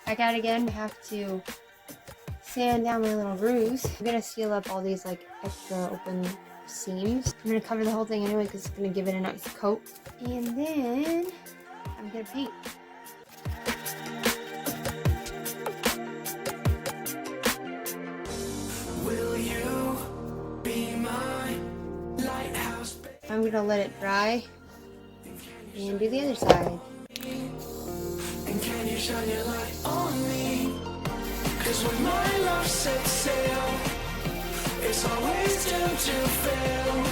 Back out again. I have to sand down my little grooves. I'm gonna seal up all these like extra open seams. I'm gonna cover the whole thing anyway because it's gonna give it a nice coat. And then I'm gonna paint. Will you be my lighthouse? I'm gonna let it dry and do the other side. And can you shine your light on me? 'Cause when my love sets sail, it's always doomed to fail.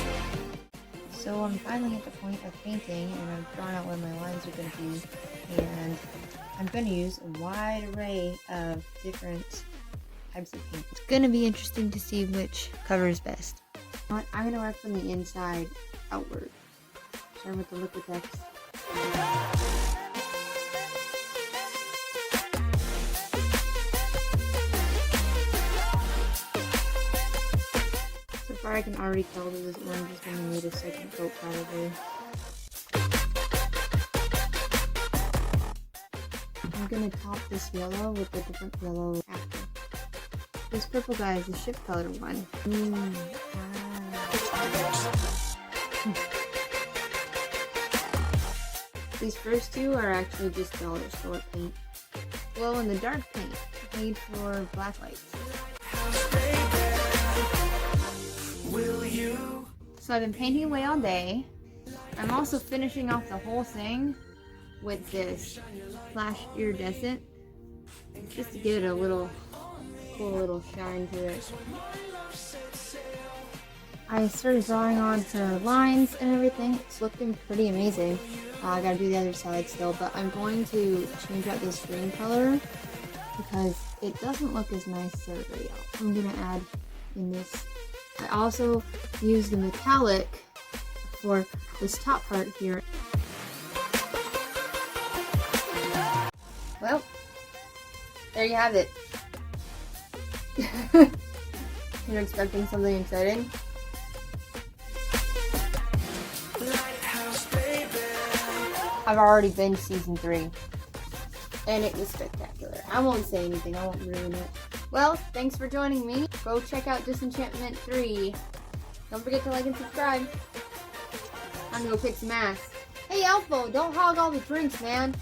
So I'm finally at the point of painting, and I've drawn out where my lines are going to be, and I'm going to use a wide array of different types of paint. It's going to be interesting to see which covers best. I'm going to work from the inside outward, starting with the Liquitex. So far I can already tell that this orange is going to need a second coat probably. I'm going to top this yellow with a different yellow after. This purple guy is the ship color one. These first two are actually just dollar store paint. Glow in the dark paint, made for black lights. So I've been painting away all day. I'm also finishing off the whole thing with this flash iridescent, just to give it a little cool little shine to it. I started drawing on her lines and everything. It's looking pretty amazing. I gotta do the other side still, but I'm going to change out this green color because it doesn't look as nice as everybody else. I'm gonna add in this. I also use the metallic for this top part here. Well, there you have it. You're expecting something exciting? I've already binged season 3, and it was spectacular. I won't say anything, I won't ruin it. Well, thanks for joining me. Go check out Disenchantment 3. Don't forget to like and subscribe. I'm gonna go kick some ass. Hey, Alpha, don't hog all the drinks, man.